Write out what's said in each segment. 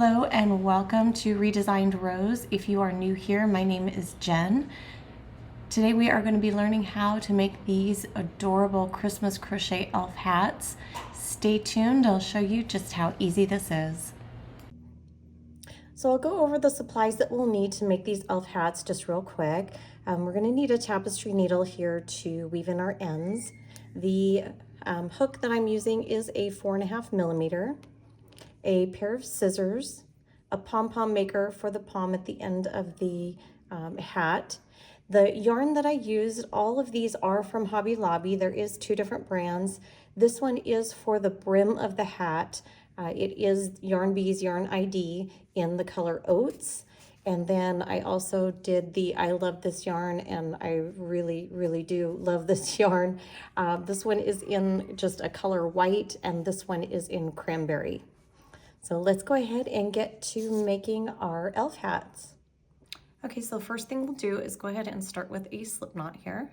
Hello and welcome to Redesigned Rose. If you are new here, my name is Jen. Today we are going to be learning how to make these adorable Christmas crochet elf hats. Stay tuned, I'll show you just how easy this is. So I'll go over the supplies that we'll need to make these elf hats just real quick. We're going to need a tapestry needle here to weave in our ends. The hook that I'm using is a 4.5 millimeter. A pair of scissors, a Pom Pom Maker for the pom at the end of the hat. The yarn that I used, all of these are from Hobby Lobby. There is 2 different brands. This one is for the brim of the hat. It is Yarn Bee's Yarn ID in the color Oats. And then I also did the I love this yarn, and I really do love this yarn. This one is in just a color white, and this one is in cranberry. So let's go ahead and get to making our elf hats. Okay, so the first thing we'll do is go ahead and start with a slip knot here.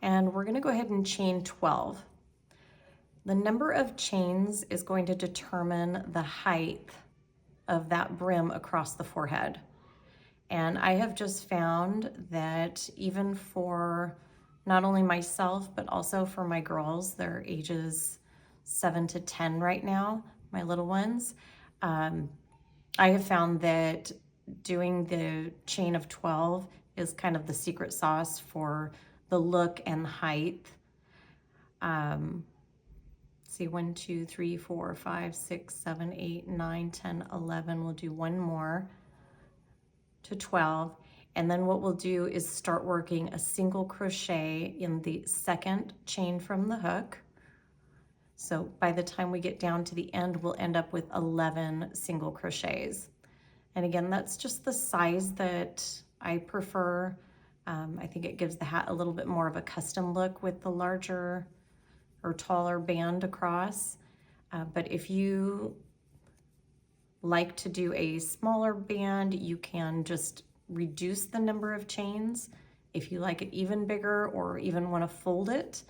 And we're going to go ahead and chain 12. The number of chains is going to determine the height of that brim across the forehead. And I have just found that even for not only myself, but also for my girls, they're ages 7 to 10 right now, my little ones. I have found that doing the chain of 12 is kind of the secret sauce for the look and height. See, 1, 2, 3, 4, 5, 6, 7, 8, 9, 10, 11. We'll do one more to 12. And then what we'll do is start working a single crochet in the second chain from the hook. So by the time we get down to the end, we'll end up with 11 single crochets. And again, that's just the size that I prefer. I think it gives the hat a little bit more of a custom look with the larger or taller band across. But if you like to do a smaller band, you can just reduce the number of chains. If you like it even bigger or even want to fold it,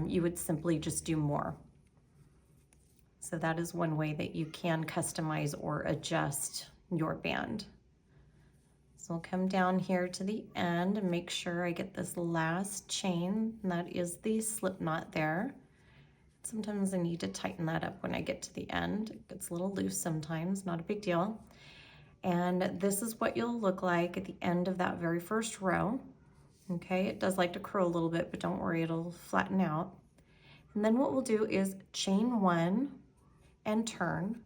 you would simply just do more. So that is one way that you can customize or adjust your band. So I'll come down here to the end and make sure I get this last chain, and that is the slip knot there. Sometimes I need to tighten that up when I get to the end. It gets a little loose sometimes, not a big deal. And this is what you'll look like at the end of that very first row. Okay, it does like to curl a little bit, but don't worry, it'll flatten out. And then what we'll do is chain 1 and turn.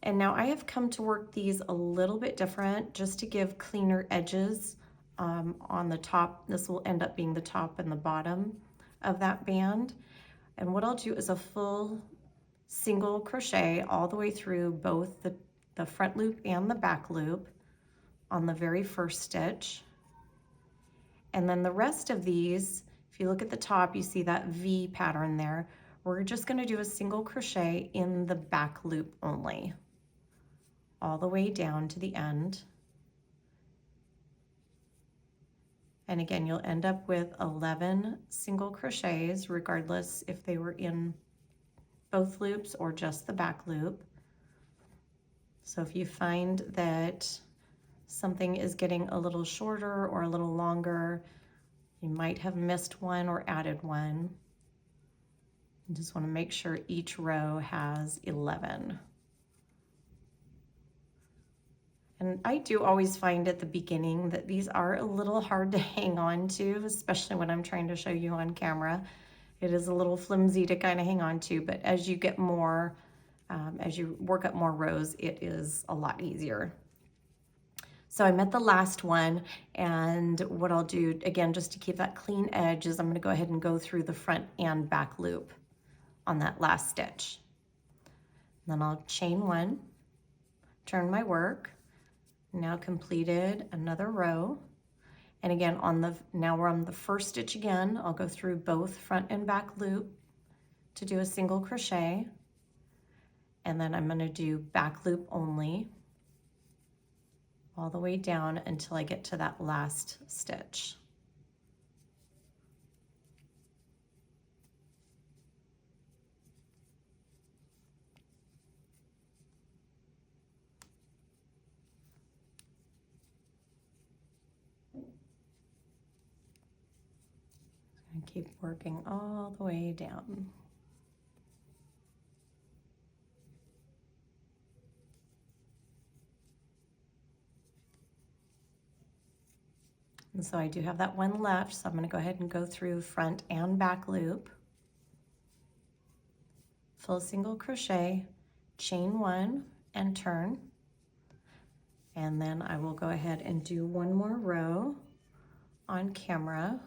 And now I have come to work these a little bit different just to give cleaner edges on the top. This will end up being the top and the bottom of that band. And what I'll do is a full single crochet all the way through both the front loop and the back loop on the very first stitch. And then the rest of these, if you look at the top, you see that V pattern there. We're just going to do a single crochet in the back loop only, all the way down to the end. And again, you'll end up with 11 single crochets, regardless if they were in both loops or just the back loop. So if you find that something is getting a little shorter or a little longer, you might have missed one or added one. You just want to make sure each row has 11. And I do always find at the beginning that these are a little hard to hang on to, especially when I'm trying to show you on camera. It is a little flimsy to kind of hang on to, but as you get more, as you work up more rows, it is a lot easier. So I'm at the last one, and what I'll do, again, just to keep that clean edge, is I'm going to go ahead and go through the front and back loop on that last stitch. And then I'll chain 1, turn my work, now completed another row. And again, now we're on the first stitch again. I'll go through both front and back loop to do a single crochet. And then I'm going to do back loop only all the way down until I get to that last stitch. Keep working all the way down. And so I do have that one left, so I'm going to go ahead and go through front and back loop. Full single crochet, chain 1 and turn. And then I will go ahead and do one more row on camera.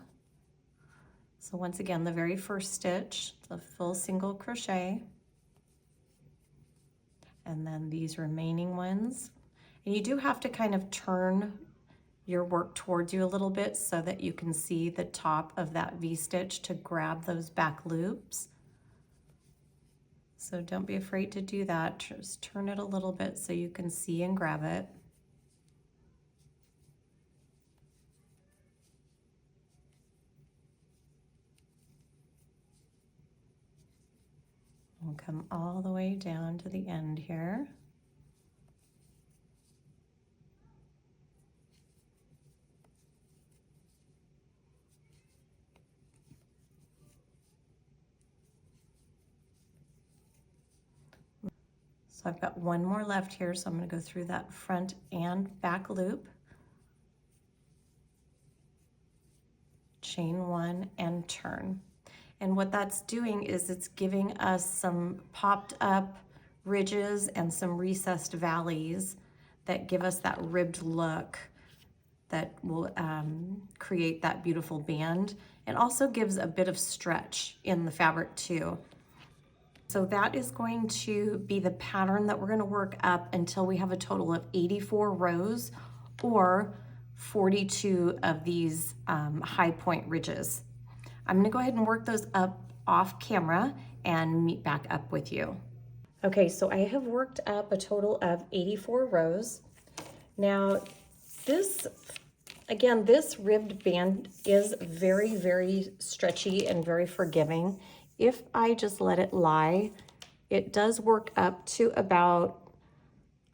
So once again, the very first stitch, the full single crochet, and then these remaining ones. And you do have to kind of turn your work towards you a little bit so that you can see the top of that V-stitch to grab those back loops. So don't be afraid to do that. Just turn it a little bit so you can see and grab it. We'll come all the way down to the end here. So I've got one more left here, so I'm going to go through that front and back loop. Chain 1 and turn. And what that's doing is it's giving us some popped up ridges and some recessed valleys that give us that ribbed look that will create that beautiful band. It also gives a bit of stretch in the fabric too. So that is going to be the pattern that we're going to work up until we have a total of 84 rows or 42 of these high point ridges. I'm going to go ahead and work those up off camera and meet back up with you. Okay, so I have worked up a total of 84 rows. Now this, again, this ribbed band is very, very stretchy and very forgiving. If I just let it lie, it does work up to about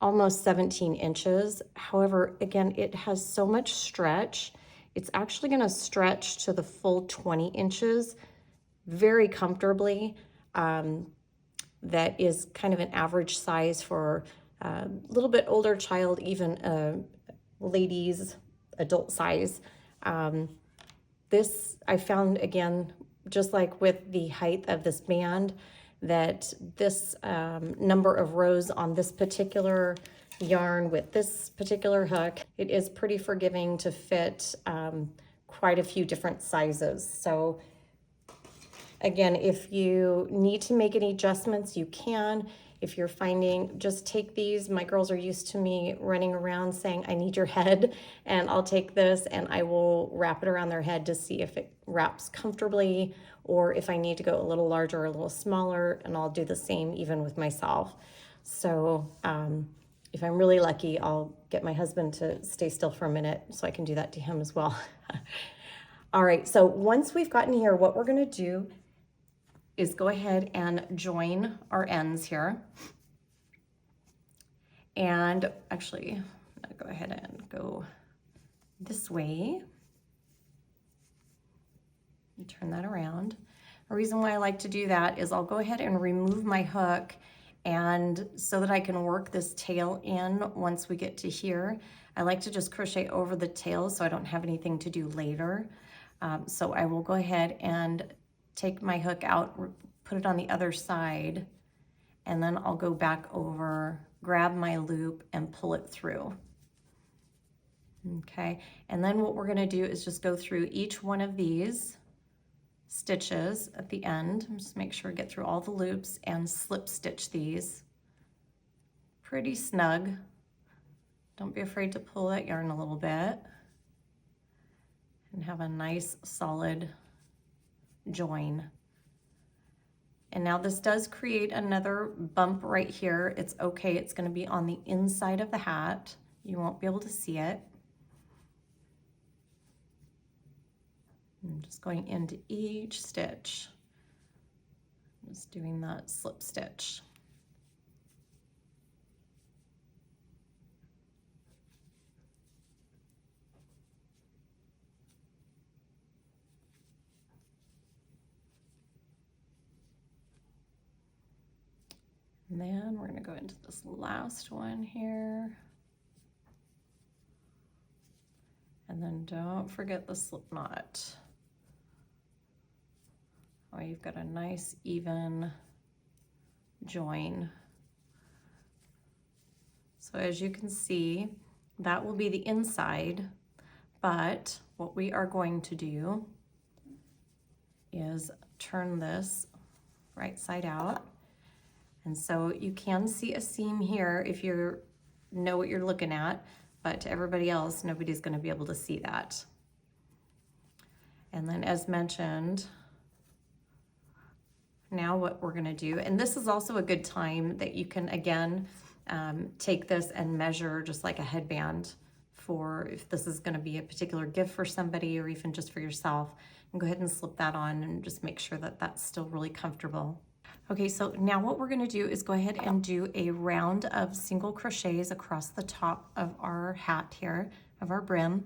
almost 17 inches. However, again, it has so much stretch. It's actually going to stretch to the full 20 inches very comfortably. That is kind of an average size for a little bit older child, even ladies, adult size. This I found, again, just like with the height of this band, that this number of rows on this particular yarn with this particular hook, it is pretty forgiving to fit quite a few different sizes. So again, if you need to make any adjustments, you can. If you're finding, just take these. My girls are used to me running around saying, I need your head, and I'll take this and I will wrap it around their head to see if it wraps comfortably or if I need to go a little larger or a little smaller, and I'll do the same even with myself. So if I'm really lucky, I'll get my husband to stay still for a minute so I can do that to him as well. All right, so once we've gotten here, what we're gonna do is go ahead and join our ends here. And actually, I'm gonna go ahead and go this way. And turn that around. The reason why I like to do that is I'll go ahead and remove my hook, and so that I can work this tail in once we get to here. I like to just crochet over the tail so I don't have anything to do later. So I will go ahead and take my hook out, put it on the other side, and then I'll go back over, grab my loop and pull it through. Okay, and then what we're gonna do is just go through each one of these stitches at the end. Just make sure to get through all the loops and slip stitch these pretty snug. Don't be afraid to pull that yarn a little bit and have a nice solid join. And now this does create another bump right here. It's okay, it's going to be on the inside of the hat. You won't be able to see it. I'm just going into each stitch, just doing that slip stitch. And then we're going to go into this last one here. And then don't forget the slip knot. Oh, you've got a nice even join. So as you can see, that will be the inside, but what we are going to do is turn this right side out. And so you can see a seam here if you know what you're looking at, but to everybody else, nobody's going to be able to see that. And then as mentioned, now what we're going to do, and this is also a good time that you can again take this and measure just like a headband for if this is going to be a particular gift for somebody or even just for yourself, and go ahead and slip that on and just make sure that that's still really comfortable. Okay, so now what we're going to do is go ahead and do a round of single crochets across the top of our hat here, of our brim,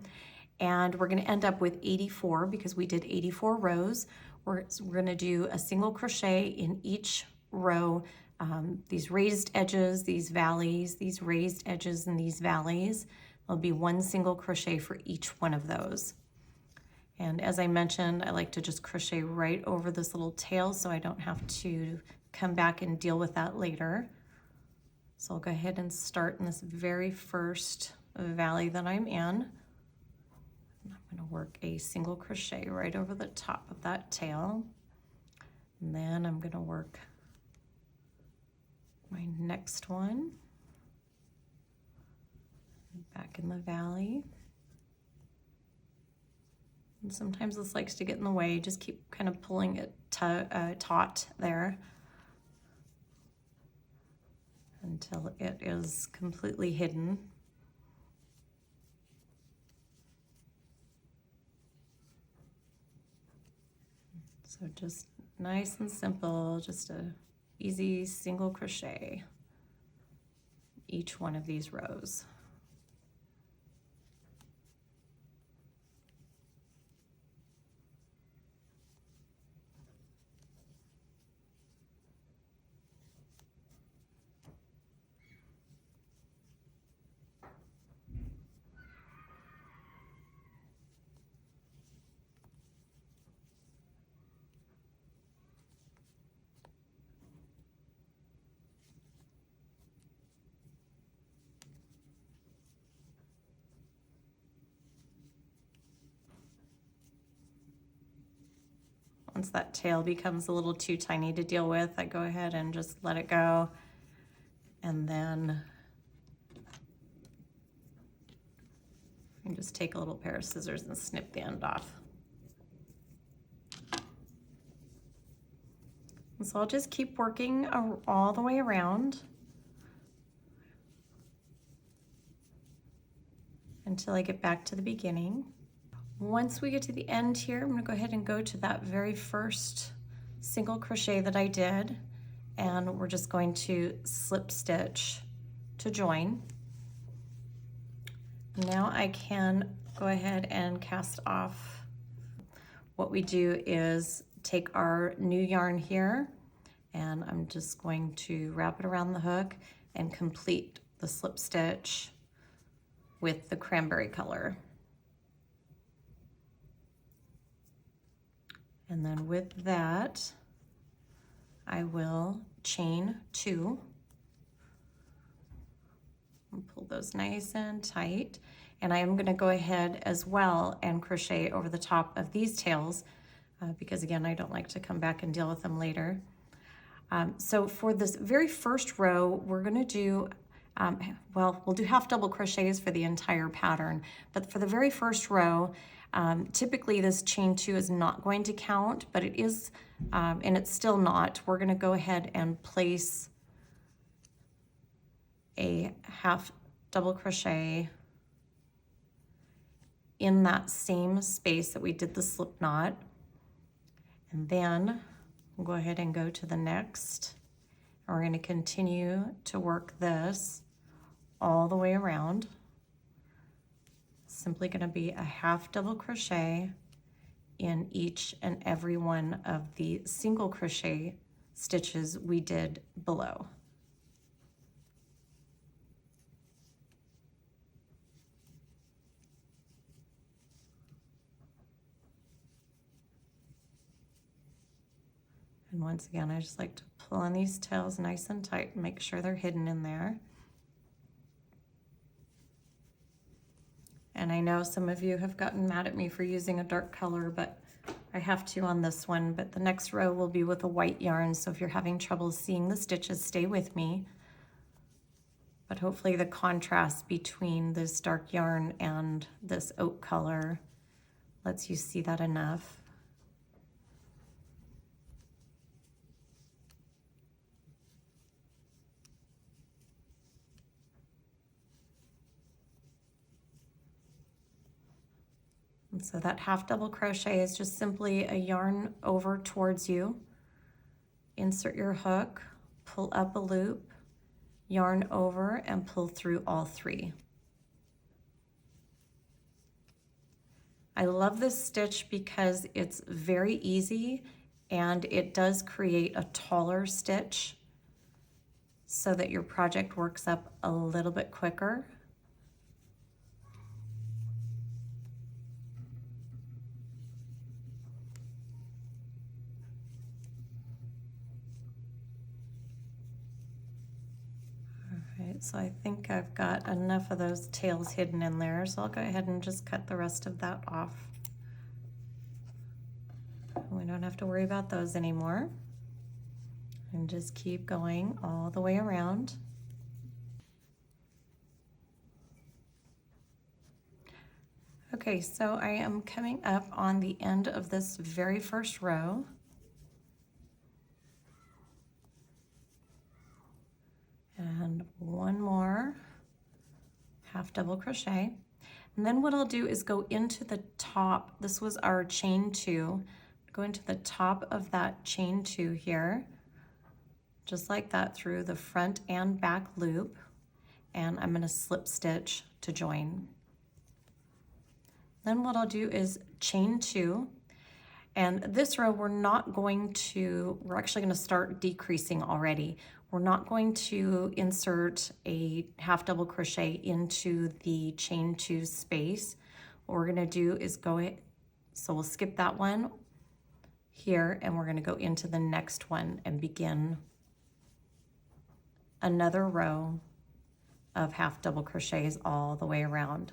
and we're going to end up with 84 because we did 84 rows. We're going to do a single crochet in each row, these raised edges, these valleys, these raised edges, and these valleys. There'll be one single crochet for each one of those. And as I mentioned, I like to just crochet right over this little tail so I don't have to come back and deal with that later. So I'll go ahead and start in this very first valley that I'm in. I'm going to work a single crochet right over the top of that tail. And then I'm going to work my next one back in the valley. And sometimes this likes to get in the way. Just keep kind of pulling it taut there until it is completely hidden. So just nice and simple, just a easy single crochet each one of these rows. Once that tail becomes a little too tiny to deal with, I go ahead and just let it go. And then you just take a little pair of scissors and snip the end off. And so I'll just keep working all the way around until I get back to the beginning. Once we get to the end here, I'm going to go ahead and go to that very first single crochet that I did, and we're just going to slip stitch to join. Now I can go ahead and cast off. What we do is take our new yarn here, and I'm just going to wrap it around the hook and complete the slip stitch with the cranberry color. And then with that, I will chain 2 and pull those nice and tight. And I am going to go ahead as well and crochet over the top of these tails because again, I don't like to come back and deal with them later. So for this very first row, we're going to do, well, we'll do half double crochets for the entire pattern, but for the very first row, typically this chain 2 is not going to count, but it is, and it's still not. We're going to go ahead and place a half double crochet in that same space that we did the slip knot. And then we'll go ahead and go to the next. And we're going to continue to work this all the way around. Simply going to be a half double crochet in each and every one of the single crochet stitches we did below. And once again, I just like to pull on these tails nice and tight and make sure they're hidden in there. And I know some of you have gotten mad at me for using a dark color, but I have to on this one. But the next row will be with a white yarn, so if you're having trouble seeing the stitches, stay with me. But hopefully the contrast between this dark yarn and this oak color lets you see that enough. And so that half double crochet is just simply a yarn over towards you, insert your hook, pull up a loop, yarn over, and pull through all three. I love this stitch because it's very easy and it does create a taller stitch so that your project works up a little bit quicker. So I think I've got enough of those tails hidden in there, so I'll go ahead and just cut the rest of that off. We don't have to worry about those anymore. And just keep going all the way around. Okay, so I am coming up on the end of this very first row. And one more half double crochet. And then what I'll do is go into the top. This was our chain 2. Go into the top of that chain 2 here, just like that through the front and back loop. And I'm going to slip stitch to join. Then what I'll do is chain 2. And this row we're actually going to start decreasing already. We're not going to insert a half double crochet into the chain 2 space. What we're going to do is so we'll skip that one here and we're going to go into the next one and begin another row of half double crochets all the way around.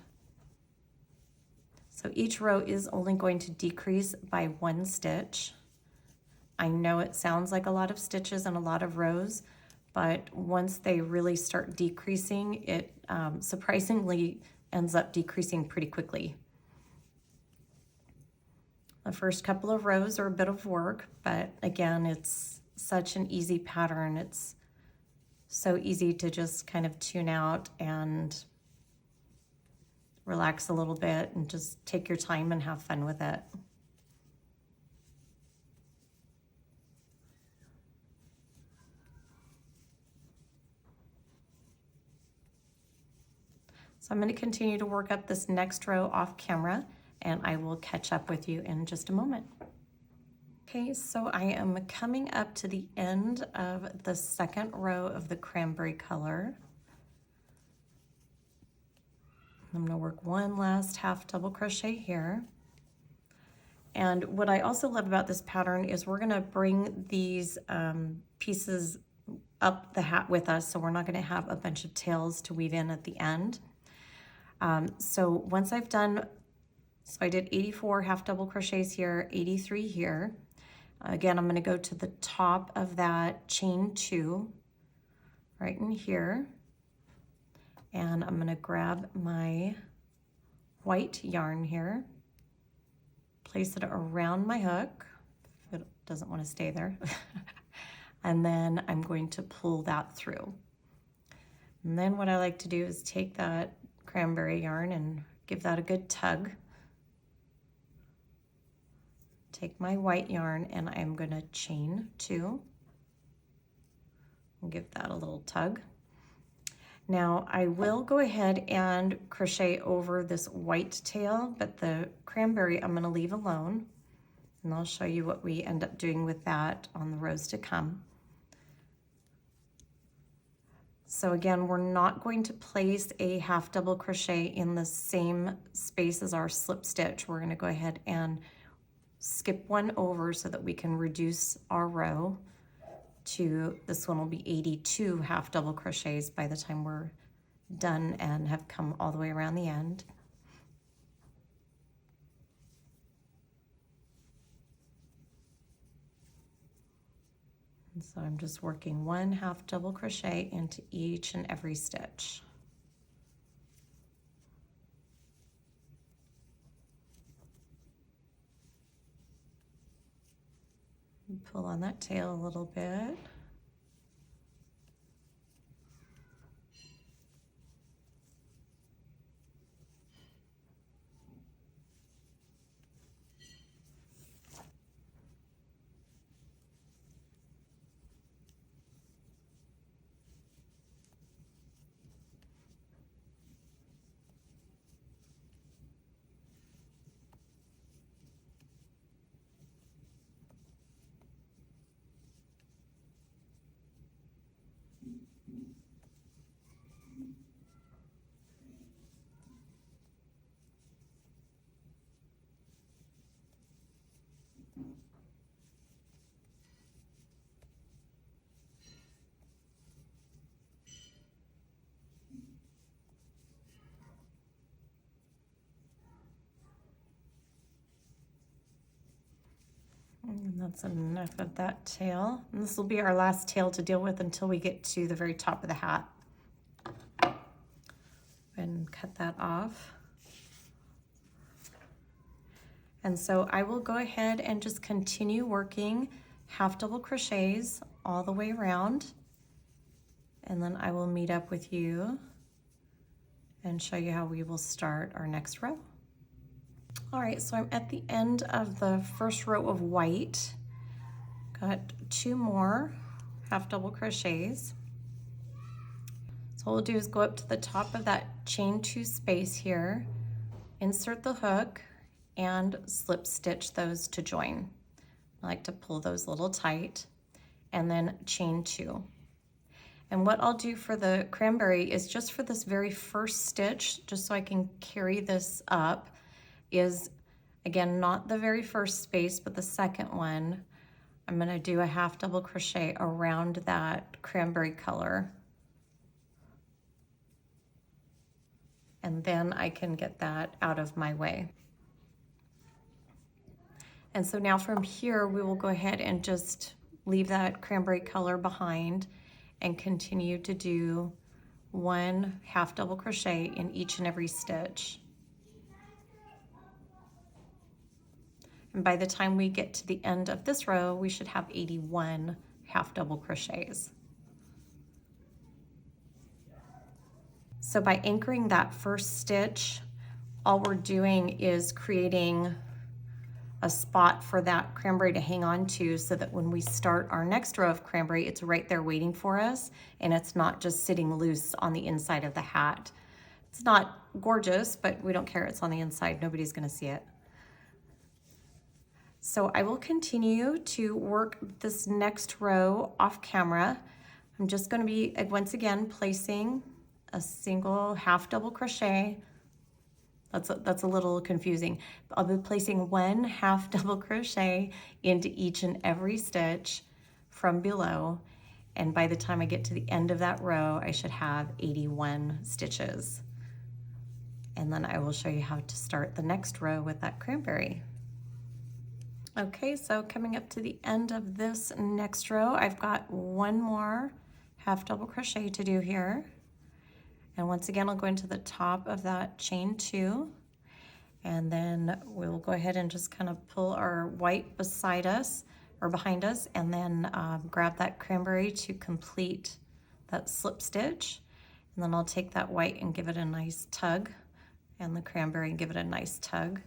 So each row is only going to decrease by 1 stitch. I know it sounds like a lot of stitches and a lot of rows, but once they really start decreasing, it surprisingly ends up decreasing pretty quickly. The first couple of rows are a bit of work, but again, it's such an easy pattern. It's so easy to just kind of tune out and relax a little bit and just take your time and have fun with it. So I'm going to continue to work up this next row off camera and I will catch up with you in just a moment. Okay, so I am coming up to the end of the second row of the cranberry color. I'm going to work one last half double crochet here. And what I also love about this pattern is we're going to bring these pieces up the hat with us, so we're not going to have a bunch of tails to weave in at the end. So once I've done, so I did 84 half double crochets here, 83 here. Again, I'm going to go to the top of that chain 2 right in here. And I'm going to grab my white yarn here, place it around my hook, if it doesn't want to stay there, and then I'm going to pull that through. And then what I like to do is take that cranberry yarn and give that a good tug. Take my white yarn and I'm going to chain 2 and give that a little tug. Now I will go ahead and crochet over this white tail, but the cranberry I'm going to leave alone, and I'll show you what we end up doing with that on the rows to come. So again, we're not going to place a half double crochet in the same space as our slip stitch. We're going to go ahead and skip one over so that we can reduce our row to, this one will be 82 half double crochets by the time we're done and have come all the way around the end. And so I'm just working one half double crochet into each and every stitch. Pull on that tail a little bit. And that's enough of that tail. And this will be our last tail to deal with until we get to the very top of the hat. And cut that off. And so I will go ahead and just continue working half double crochets all the way around. And then I will meet up with you and show you how we will start our next row. All right, so I'm at the end of the first row of white. Got 2 more half double crochets. So what we'll do is go up to the top of that chain 2 space here, insert the hook, and slip stitch those to join. I like to pull those a little tight, and then chain 2. And what I'll do for the cranberry is just for this very first stitch, just so I can carry this up, is again not the very first space but the second one. I'm going to do a half double crochet around that cranberry color, and then I can get that out of my way. And so now from here we will go ahead and just leave that cranberry color behind and continue to do 1 half double crochet in each and every stitch. And by the time we get to the end of this row, we should have 81 half double crochets. So by anchoring that first stitch, all we're doing is creating a spot for that cranberry to hang on to, so that when we start our next row of cranberry, it's right there waiting for us, and it's not just sitting loose on the inside of the hat. It's not gorgeous, but we don't care, it's on the inside, nobody's gonna see it. So I will continue to work this next row off camera. I'm just going to be once again placing a single half double crochet. That's a little confusing. I'll be placing 1 half double crochet into each and every stitch from below. And by the time I get to the end of that row, I should have 81 stitches. And then I will show you how to start the next row with that cranberry. Okay, so coming up to the end of this next row, I've got 1 more half double crochet to do here. And once again, I'll go into the top of that chain 2, and then we'll go ahead and just kind of pull our white beside us or behind us, and then grab that cranberry to complete that slip stitch. And then I'll take that white and give it a nice tug, and the cranberry and give it a nice tug,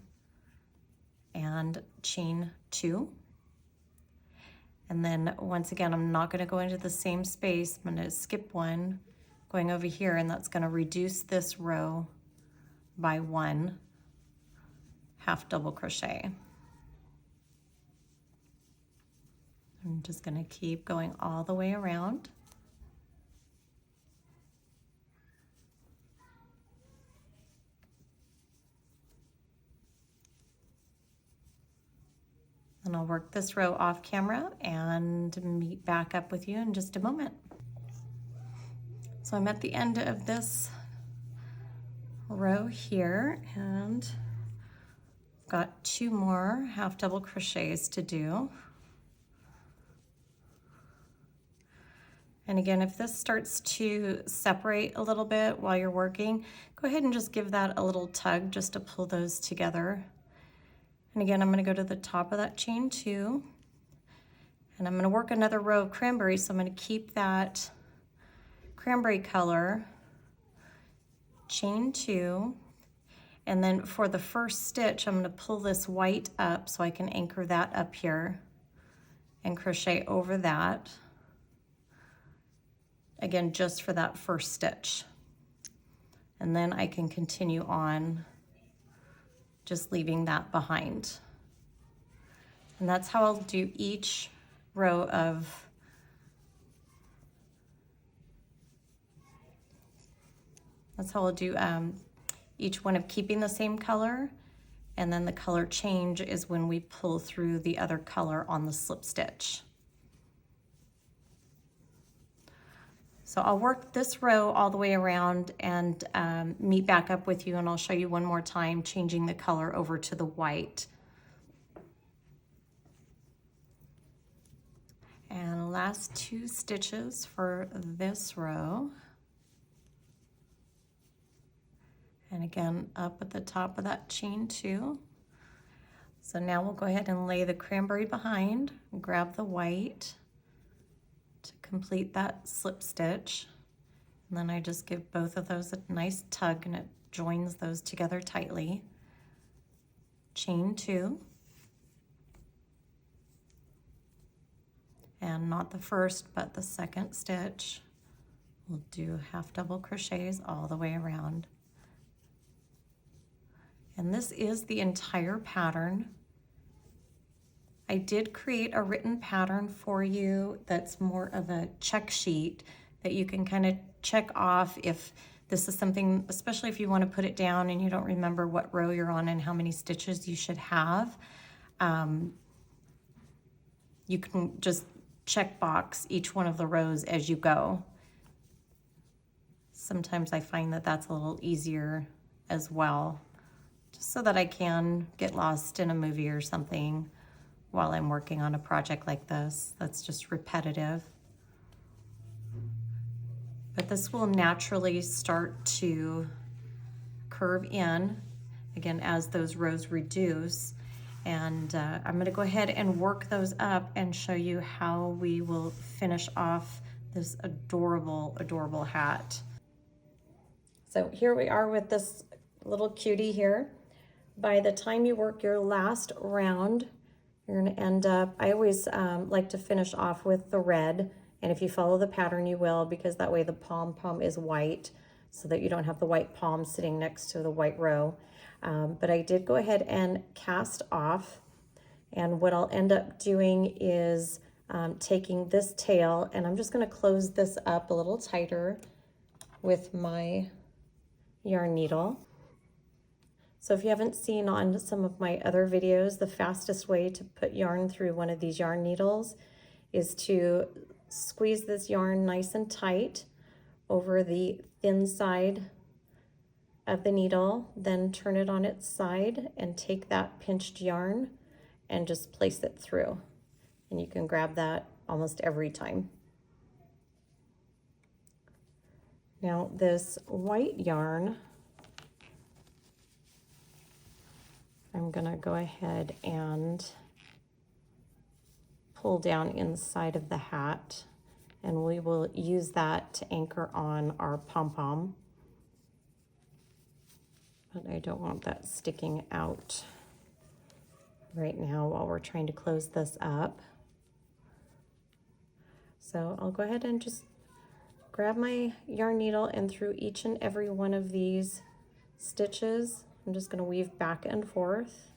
and chain 2. And then once again, I'm not going to go into the same space. I'm going to skip 1, going over here, and that's going to reduce this row by 1 half double crochet. I'm just going to keep going all the way around. And I'll work this row off camera and meet back up with you in just a moment. So I'm at the end of this row here and got 2 more half double crochets to do. And again, if this starts to separate a little bit while you're working, go ahead and just give that a little tug just to pull those together. And again, I'm going to go to the top of that chain 2, and I'm going to work another row of cranberry. So I'm going to keep that cranberry color, chain 2, and then for the first stitch, I'm going to pull this white up so I can anchor that up here and crochet over that. Again, just for that first stitch. And then I can continue on just leaving that behind. And that's how I'll do each row of each one of keeping the same color, and then the color change is when we pull through the other color on the slip stitch. So I'll work this row all the way around and meet back up with you, and I'll show you one more time changing the color over to the white. And last 2 stitches for this row. And again, up at the top of that chain 2. So now we'll go ahead and lay the cranberry behind, grab the white to complete that slip stitch. And then I just give both of those a nice tug and it joins those together tightly. Chain 2. And not the first, but the second stitch. We'll do half double crochets all the way around. And this is the entire pattern. I did create a written pattern for you that's more of a check sheet that you can kind of check off if this is something, especially if you want to put it down and you don't remember what row you're on and how many stitches you should have. You can just check box each one of the rows as you go. Sometimes I find that that's a little easier as well, just so that I can get lost in a movie or something while I'm working on a project like this that's just repetitive. But this will naturally start to curve in, again, as those rows reduce. And I'm gonna go ahead and work those up and show you how we will finish off this adorable, adorable hat. So here we are with this little cutie here. By the time you work your last round, you're gonna end up, I always like to finish off with the red, and if you follow the pattern you will, because that way the pom-pom is white so that you don't have the white pom sitting next to the white row. But I did go ahead and cast off, and what I'll end up doing is taking this tail, and I'm just gonna close this up a little tighter with my yarn needle. So if you haven't seen on some of my other videos, the fastest way to put yarn through one of these yarn needles is to squeeze this yarn nice and tight over the thin side of the needle, then turn it on its side and take that pinched yarn and just place it through. And you can grab that almost every time. Now this white yarn, I'm gonna go ahead and pull down inside of the hat, and we will use that to anchor on our pom-pom. But I don't want that sticking out right now while we're trying to close this up. So I'll go ahead and just grab my yarn needle, and through each and every one of these stitches, I'm just going to weave back and forth.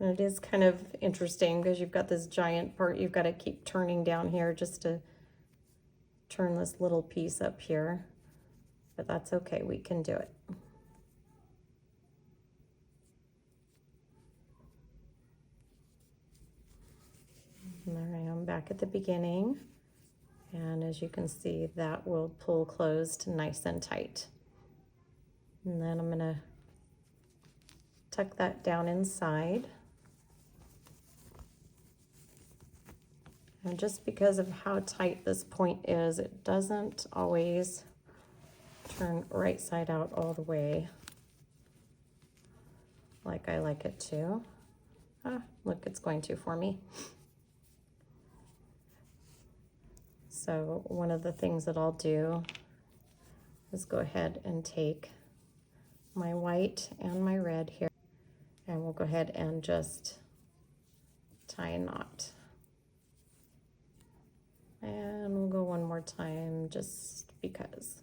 And it is kind of interesting because you've got this giant part you've got to keep turning down here just to turn this little piece up here, but that's okay, we can do it. And there I am back at the beginning, and as you can see, that will pull closed nice and tight. And then I'm gonna tuck that down inside. And just because of how tight this point is, it doesn't always turn right side out all the way like I like it to. Ah, look, it's going to for me. So one of the things that I'll do is go ahead and take my white and my red here, and we'll go ahead and just tie a knot. And we'll go one more time just because.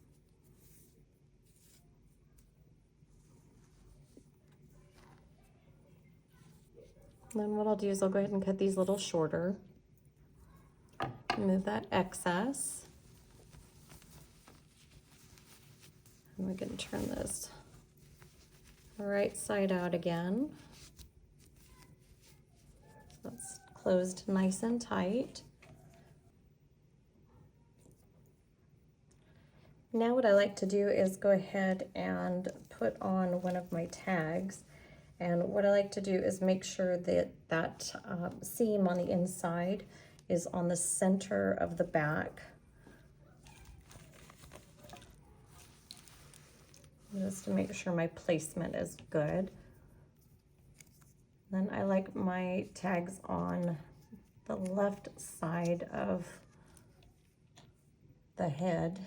And then what I'll do is I'll go ahead and cut these a little shorter. Move that excess. And we can turn this right side out again. So it's closed nice and tight. Now what I like to do is go ahead and put on one of my tags. And what I like to do is make sure that that seam on the inside is on the center of the back. Just to make sure my placement is good. Then I like my tags on the left side of the head.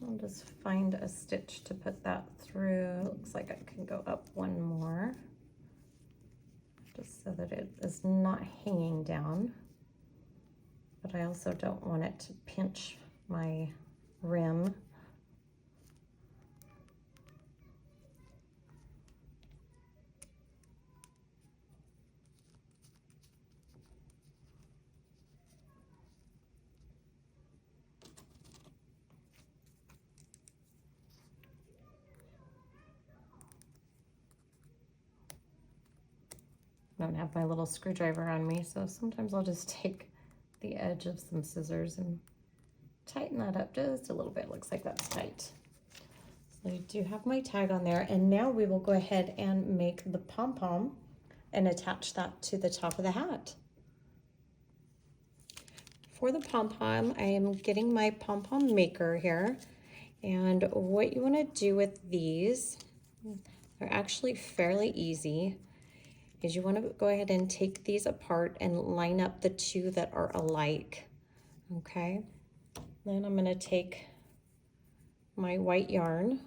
I'll just find a stitch to put that through. Looks like I can go up one more, just so that it is not hanging down. But I also don't want it to pinch my rim. I don't have my little screwdriver on me, so sometimes I'll just take the edge of some scissors and tighten that up just a little bit. Looks like that's tight. So I do have my tag on there, and now we will go ahead and make the pom-pom and attach that to the top of the hat. For the pom-pom, I am getting my Pom Pom Maker here, and what you want to do with these, they're actually fairly easy, is you want to go ahead and take these apart and line up the two that are alike, okay? Then I'm going to take my white yarn,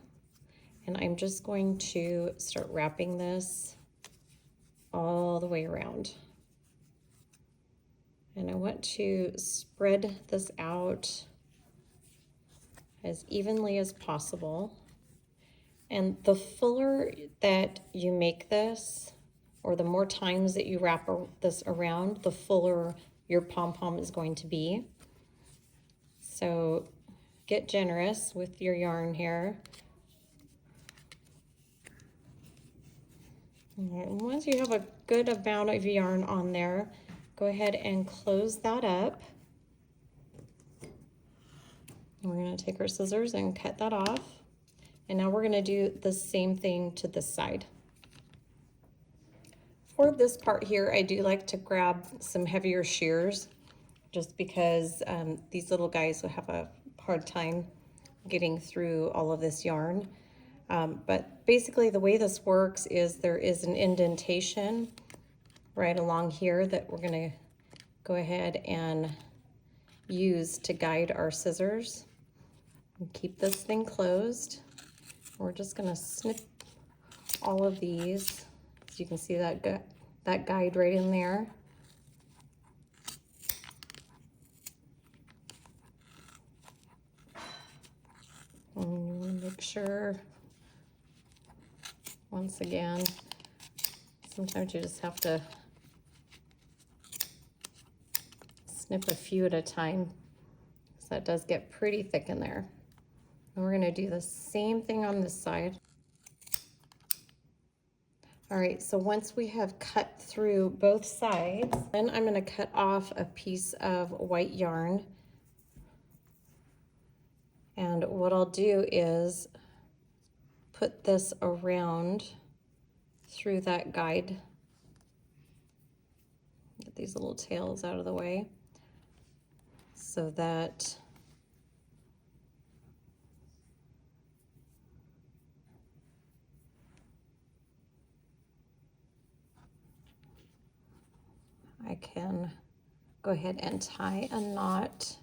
and I'm just going to start wrapping this all the way around. And I want to spread this out as evenly as possible. And the fuller that you make this, or the more times that you wrap this around, the fuller your pom-pom is going to be. So get generous with your yarn here. And once you have a good amount of yarn on there, go ahead and close that up. And we're going to take our scissors and cut that off. And now we're going to do the same thing to this side. For this part here, I do like to grab some heavier shears, just because these little guys will have a hard time getting through all of this yarn. But basically the way this works is there is an indentation right along here that we're going to go ahead and use to guide our scissors. And keep this thing closed. We're just going to snip all of these. So you can see that guide right in there. sure, once again, sometimes you just have to snip a few at a time, because that does get pretty thick in there. And we're gonna do the same thing on this side. All right, so once we have cut through both sides, then I'm gonna cut off a piece of white yarn. And what I'll do is put this around through that guide. Get these little tails out of the way so that I can go ahead and tie a knot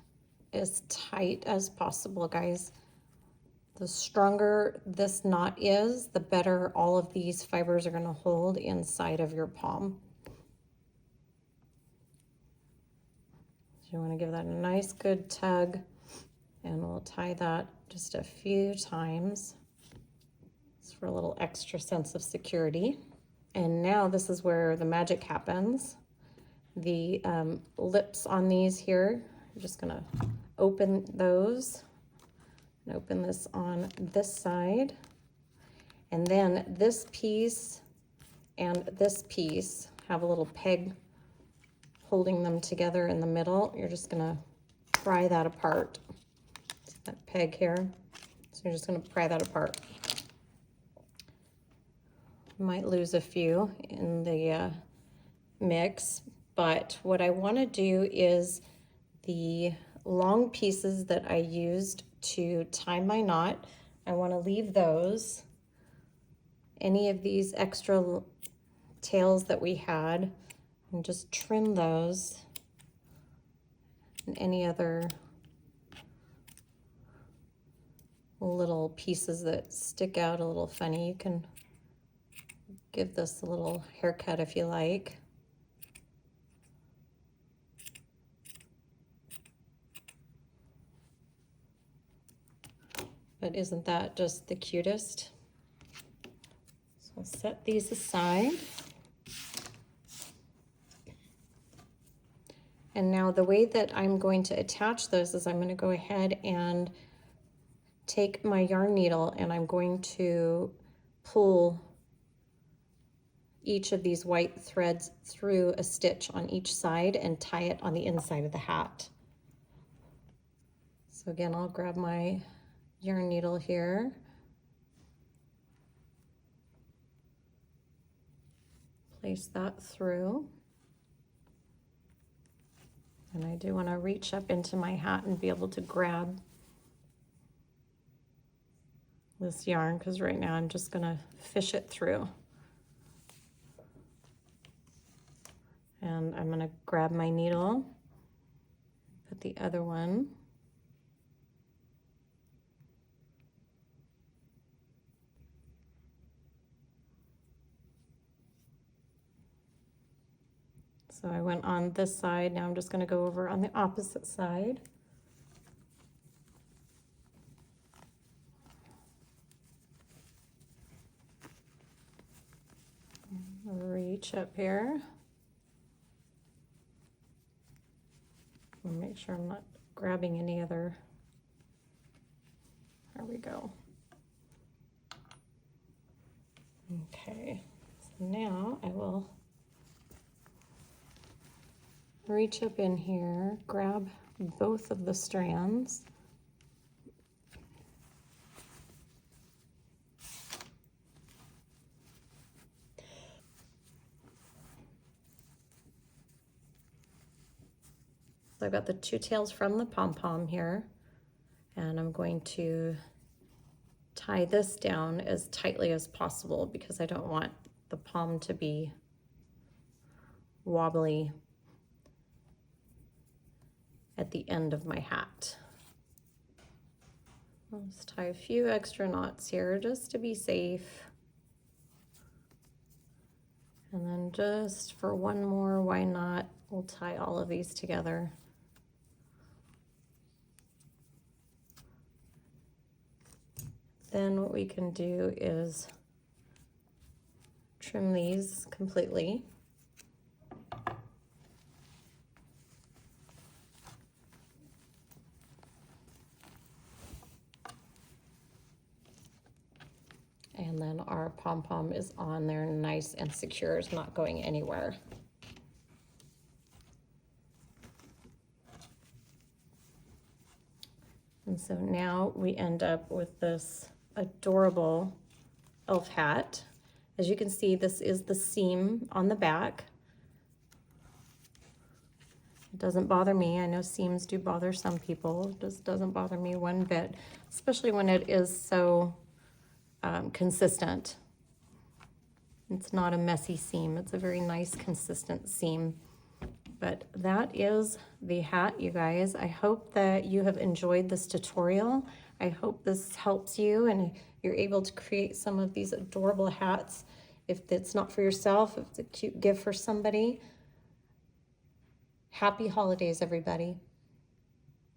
as tight as possible, guys. The stronger this knot is, the better all of these fibers are going to hold inside of your pom. So you want to give that a nice good tug, and we'll tie that just a few times. It's for a little extra sense of security. And now this is where the magic happens. The lips on these here, I'm just gonna open those and open this on this side. And then this piece and this piece have a little peg holding them together in the middle. You're just gonna pry that apart. It's that peg here. So you're just gonna pry that apart. You might lose a few in the mix. But what I want to do is the long pieces that I used to tie my knot, I want to leave those. Any of these extra tails that we had, and just trim those. And any other little pieces that stick out a little funny, you can give this a little haircut if you like. But isn't that just the cutest? So I'll set these aside. And now the way that I'm going to attach this is I'm going to go ahead and take my yarn needle and I'm going to pull each of these white threads through a stitch on each side and tie it on the inside of the hat. So again, I'll grab my yarn needle here. Place that through. And I do want to reach up into my hat and be able to grab this yarn, because right now I'm just going to fish it through. And I'm going to grab my needle, put the other one So I went on this side. Now I'm just going to go over on the opposite side. Reach up here. And make sure I'm not grabbing any other. There we go. Okay, so now I will reach up in here, grab both of the strands. So I've got the two tails from the pom-pom here, and I'm going to tie this down as tightly as possible because I don't want the pom to be wobbly at the end of my hat. I'll just tie a few extra knots here just to be safe. And then just for one more, why not, we'll tie all of these together. Then what we can do is trim these completely. And then our pom-pom is on there nice and secure. It's not going anywhere. And so now we end up with this adorable elf hat. As you can see, this is the seam on the back. It doesn't bother me. I know seams do bother some people. It just doesn't bother me one bit, especially when it is so consistent. It's not a messy seam. It's a very nice, consistent seam. But that is the hat, you guys. I hope that you have enjoyed this tutorial. I hope this helps you and you're able to create some of these adorable hats. If it's not for yourself, if it's a cute gift for somebody. Happy holidays, everybody.